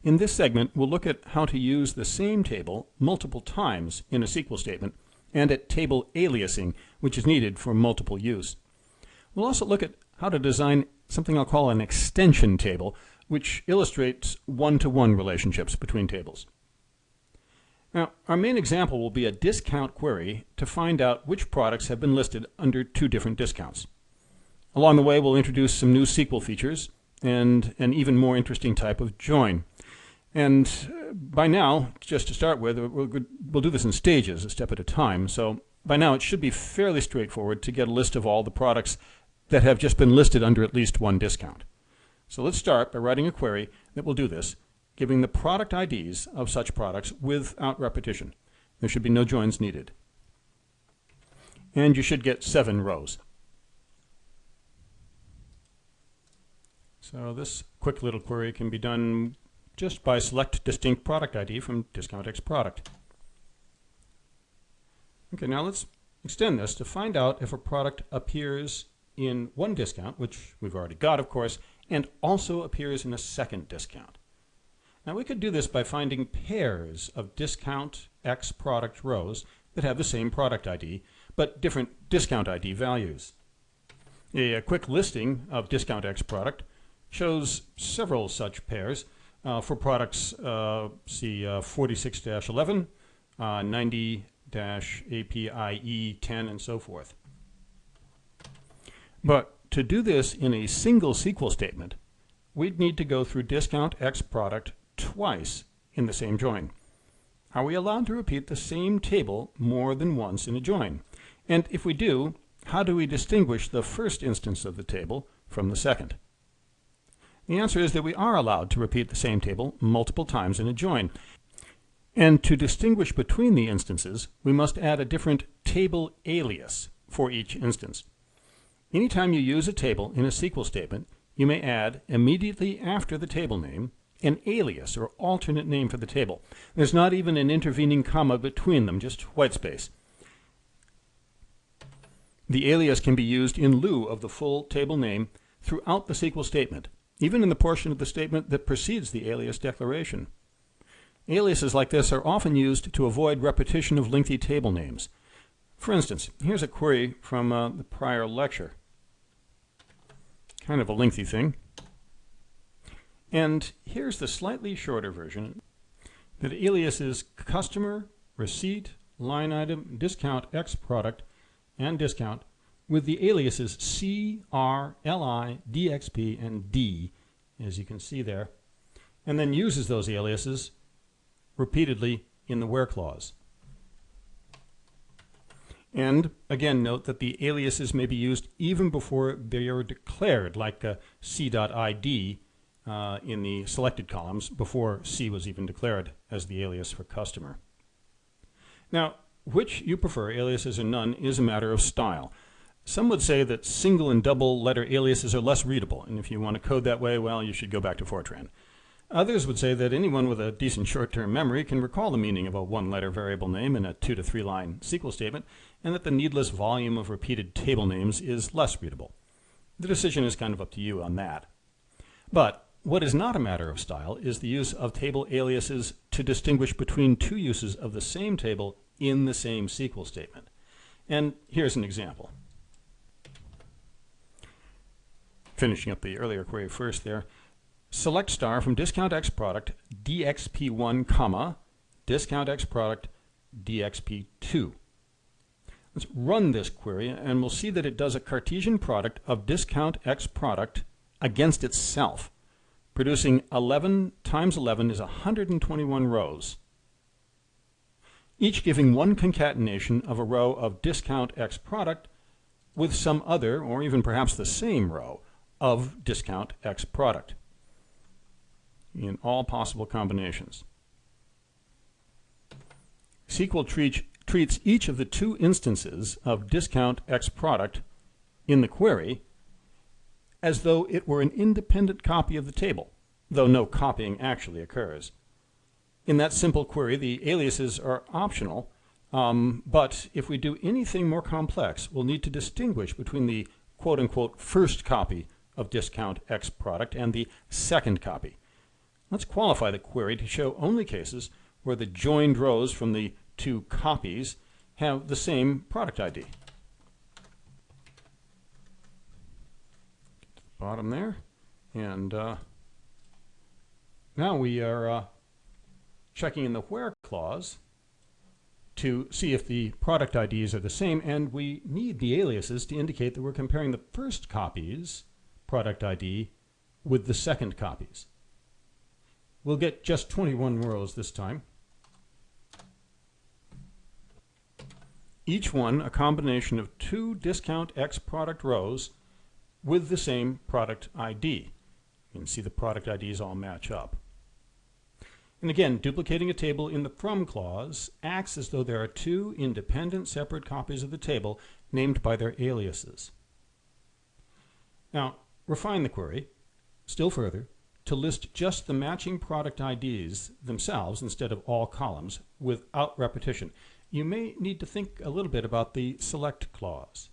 In this segment, we'll look at how to use the same table multiple times in a SQL statement and at table aliasing, which is needed for multiple use. We'll also look at how to design something I'll call an extension table, which illustrates one-to-one relationships between tables. Now, our main example will be a discount query to find out which products have been listed under two different discounts. Along the way, we'll introduce some new SQL features and an even more interesting type of join. And by now, just to start with, we'll do this in stages, a step at a time. So by now, it should be fairly straightforward to get a list of all the products that have just been listed under at least one discount. So let's start by writing a query that will do this, giving the product IDs of such products without repetition. There should be no joins needed. And you should get 7 rows. So this quick little query can be done just by select distinct product ID from discount X product. Okay, now let's extend this to find out if a product appears in one discount, which we've already got, of course, and also appears in a second discount. Now we could do this by finding pairs of discount X product rows that have the same product ID, but different discount ID values. A quick listing of discount X product shows several such pairs for products see 46-11, 90-APIE10, and so forth. But to do this in a single SQL statement, we'd need to go through discount X product twice in the same join. Are we allowed to repeat the same table more than once in a join? And if we do, how do we distinguish the first instance of the table from the second? The answer is that we are allowed to repeat the same table multiple times in a join. And to distinguish between the instances, we must add a different table alias for each instance. Anytime you use a table in a SQL statement, you may add, immediately after the table name, an alias or alternate name for the table. There's not even an intervening comma between them, just white space. The alias can be used in lieu of the full table name throughout the SQL statement, even in the portion of the statement that precedes the alias declaration. Aliases like this are often used to avoid repetition of lengthy table names. For instance, here's a query from the prior lecture. Kind of a lengthy thing. And here's the slightly shorter version. The alias is customer, receipt, line item, discount, X product, and discount, with the aliases C, R, LI, DXP, and D, as you can see there, and then uses those aliases repeatedly in the where clause. And again, note that the aliases may be used even before they are declared, like C.ID in the selected columns, before C was even declared as the alias for customer. Now, which you prefer, aliases or none, is a matter of style. Some would say that single and double letter aliases are less readable, and if you want to code that way, well, you should go back to Fortran. Others would say that anyone with a decent short-term memory can recall the meaning of a one-letter variable name in a 2 to 3 line SQL statement, and that the needless volume of repeated table names is less readable. The decision is kind of up to you on that. But what is not a matter of style is the use of table aliases to distinguish between two uses of the same table in the same SQL statement. And here's an example. Finishing up the earlier query first there. Select star from discount X product DXP1, comma, discount X product DXP2. Let's run this query and we'll see that it does a Cartesian product of discount X product against itself, producing 11 times 11 is 121 rows, each giving one concatenation of a row of discount X product with some other, or even perhaps the same row, of discount X product in all possible combinations. SQL treats each of the two instances of discount X product in the query as though it were an independent copy of the table, though no copying actually occurs. In that simple query, the aliases are optional, but if we do anything more complex, we'll need to distinguish between the quote-unquote first copy of discount X product and the second copy. let's qualify the query to show only cases where the joined rows from the two copies have the same product ID. Get to the bottom there, and now we are checking in the where clause to see if the product IDs are the same, and we need the aliases to indicate that we're comparing the first copy's product ID with the second copy's. We'll get just 21 rows this time. Each one a combination of two discount X product rows with the same product ID. You can see the product IDs all match up. And again, duplicating a table in the from clause acts as though there are two independent separate copies of the table named by their aliases. Now, refine the query still further to list just the matching product IDs themselves instead of all columns without repetition. You may need to think a little bit about the select clause.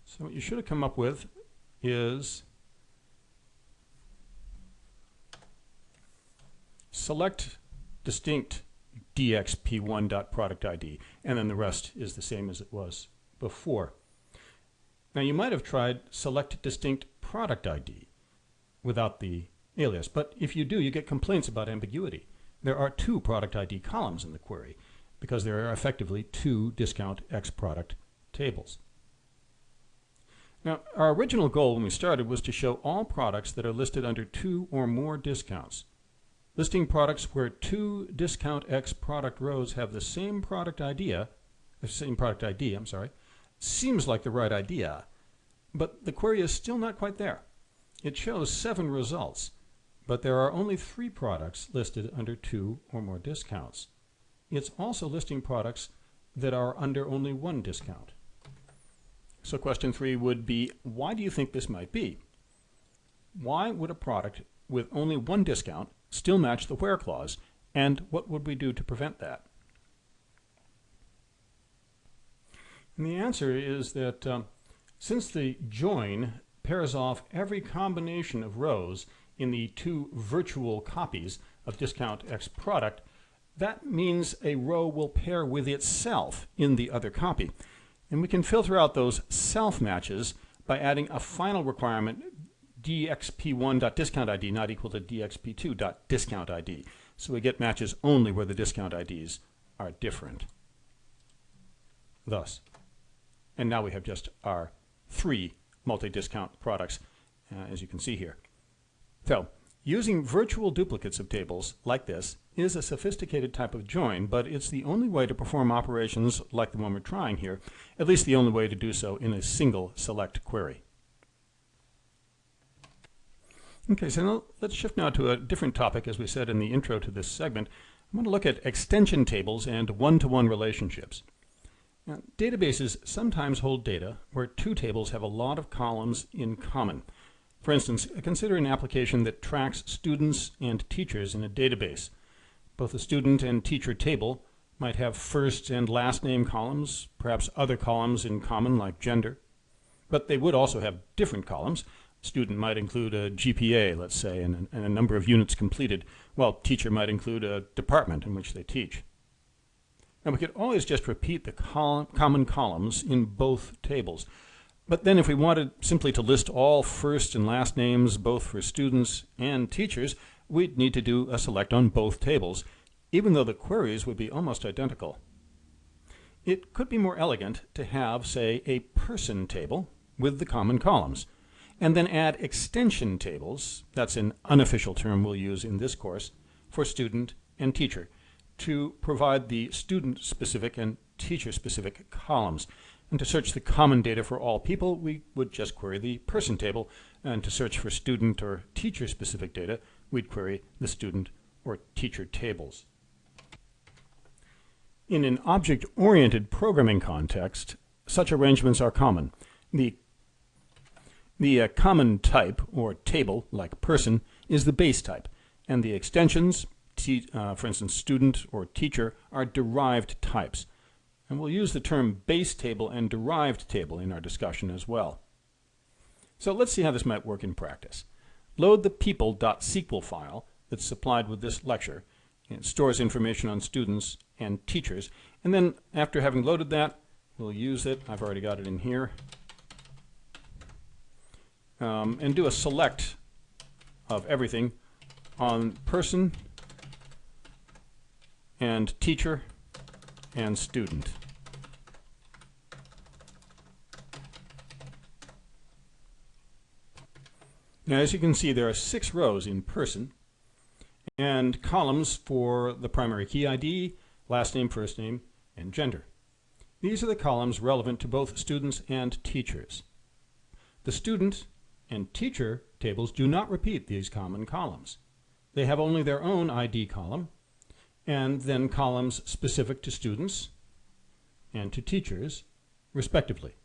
So what you should have come up with is select distinct dxp1.productID, and then the rest is the same as it was before. Now you might have tried select distinct product ID without the alias, but if you do, you get complaints about ambiguity. There are two product ID columns in the query because there are effectively two discount X product tables. Now, our original goal when we started was to show all products that are listed under two or more discounts. Listing products where two discount X product rows have the same product ID, seems like the right idea, but the query is still not quite there. It shows 7 results, but there are only 3 products listed under 2 or more discounts. It's also listing products that are under only 1 discount. So question 3 would be, why do you think this might be? Why would a product with only 1 discount still match the where clause, and what would we do to prevent that? And the answer is that since the join pairs off every combination of rows in the 2 virtual copies of discount X product, that means a row will pair with itself in the other copy. And we can filter out those self matches by adding a final requirement, dxp1.discountID not equal to dxp2.discountID. So we get matches only where the discount IDs are different. Thus, and now we have just our 3 multi-discount products, as you can see here. So, using virtual duplicates of tables like this is a sophisticated type of join, but it's the only way to perform operations like the one we're trying here, at least the only way to do so in a single select query. Okay, so now let's shift now to a different topic. As we said in the intro to this segment, I'm going to look at extension tables and one-to-one relationships. Now, databases sometimes hold data where 2 tables have a lot of columns in common. For instance, consider an application that tracks students and teachers in a database. Both the student and teacher table might have first and last name columns, perhaps other columns in common like gender, but they would also have different columns. Student might include a GPA, let's say, and a number of units completed, while teacher might include a department in which they teach. Now we could always just repeat the common columns in both tables. But then if we wanted simply to list all first and last names both for students and teachers, we'd need to do a select on both tables, even though the queries would be almost identical. It could be more elegant to have, say, a person table with the common columns, and then add extension tables, that's an unofficial term we'll use in this course, for student and teacher, to provide the student-specific and teacher-specific columns. And to search the common data for all people, we would just query the person table, and to search for student or teacher-specific data, we'd query the student or teacher tables. In an object-oriented programming context, such arrangements are common. The common type, or table, like person, is the base type, and the extensions, for instance, student or teacher, are derived types. And we'll use the term base table and derived table in our discussion as well. So let's see how this might work in practice. Load the people.sql file that's supplied with this lecture. It stores information on students and teachers. And then after having loaded that, we'll use it. I've already got it in here. And do a select of everything on person and teacher and student. Now, as you can see, there are 6 rows in person and columns for the primary key ID, last name, first name, and gender. These are the columns relevant to both students and teachers. The student and teacher tables do not repeat these common columns. They have only their own ID column and then columns specific to students and to teachers, respectively.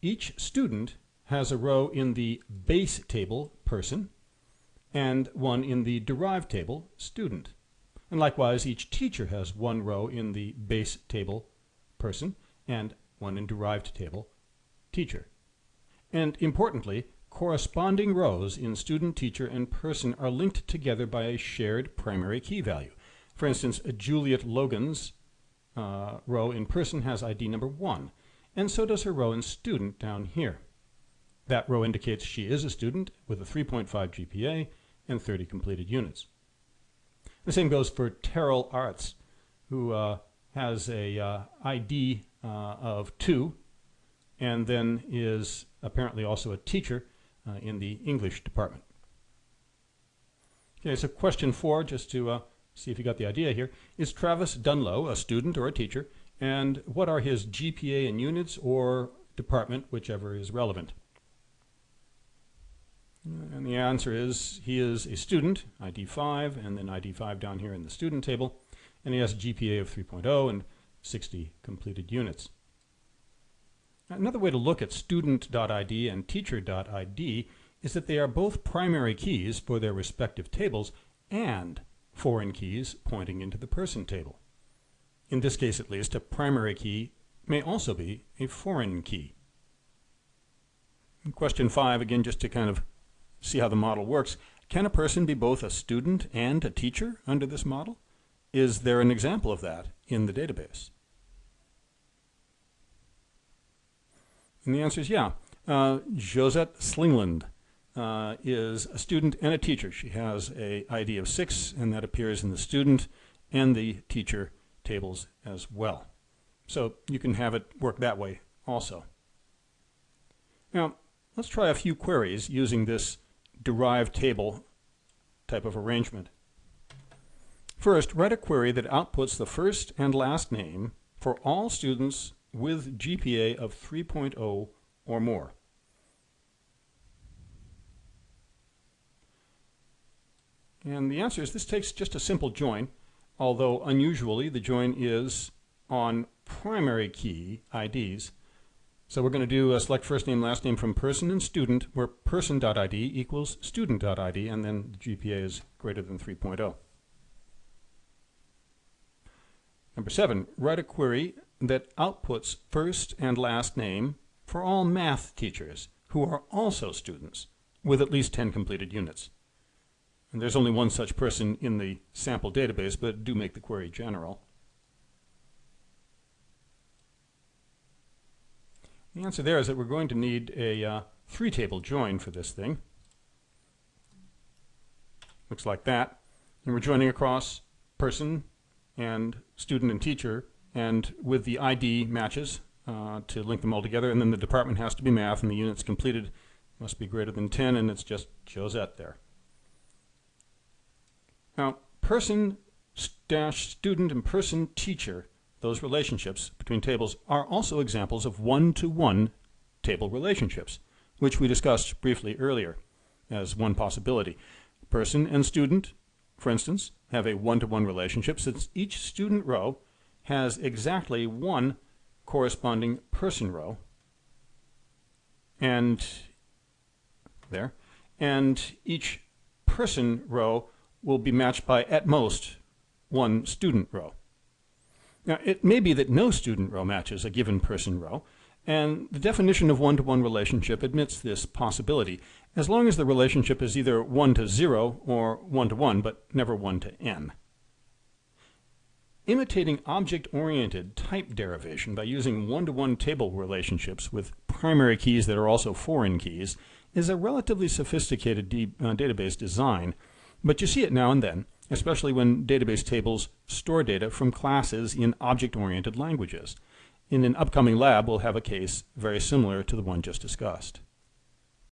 Each student has a row in the base table, person, and one in the derived table, student. And likewise, each teacher has one row in the base table, person, and one in derived table, teacher. And importantly, corresponding rows in student, teacher, and person are linked together by a shared primary key value. For instance, Juliet Logan's row in person has ID number 1, and so does her row in student down here. That row indicates she is a student with a 3.5 GPA and 30 completed units. The same goes for Terrell Arts, who has a ID of 2, and then is apparently also a teacher in the English department. Okay, so question 4, just to see if you got the idea here. Is Travis Dunlow a student or a teacher? And what are his GPA in units or department, whichever is relevant? And the answer is he is a student, ID 5, and then ID 5 down here in the student table, and he has a GPA of 3.0 and 60 completed units. Another way to look at student.id and teacher.id is that they are both primary keys for their respective tables and foreign keys pointing into the person table. In this case, at least, a primary key may also be a foreign key. And question 5, again, just to kind of see how the model works. Can a person be both a student and a teacher under this model? Is there an example of that in the database? And the answer is yeah. Josette Slingland is a student and a teacher. She has an ID of 6, and that appears in the student and the teacher tables as well. So you can have it work that way also. Now, let's try a few queries using this derived table type of arrangement. First, write a query that outputs the first and last name for all students with GPA of 3.0 or more. And the answer is this takes just a simple join, although unusually the join is on primary key IDs. So we're going to do a select first name, last name from person and student, where person.id equals student.id, and then the GPA is greater than 3.0. Number 7, write a query that outputs first and last name for all math teachers who are also students with at least 10 completed units. And there's only one such person in the sample database, but do make the query general. The answer there is that we're going to need a 3-table join for this thing. Looks like that. And we're joining across person and student and teacher, and with the ID matches to link them all together, and then the department has to be math, and the units completed must be greater than 10, and it's just Josette there. Now, person-student and person-teacher, those relationships between tables, are also examples of one-to-one table relationships, which we discussed briefly earlier as one possibility. Person and student, for instance, have a one-to-one relationship since each student row has exactly one corresponding person row, and each person row will be matched by, at most, one student row. Now, it may be that no student row matches a given person row, And the definition of one-to-one relationship admits this possibility, as long as the relationship is either 1 to 0 or 1 to 1, but never 1 to n. Imitating object-oriented type derivation by using one-to-one table relationships with primary keys that are also foreign keys is a relatively sophisticated database design, but you see it now and then, especially when database tables store data from classes in object-oriented languages. In an upcoming lab, we'll have a case very similar to the one just discussed.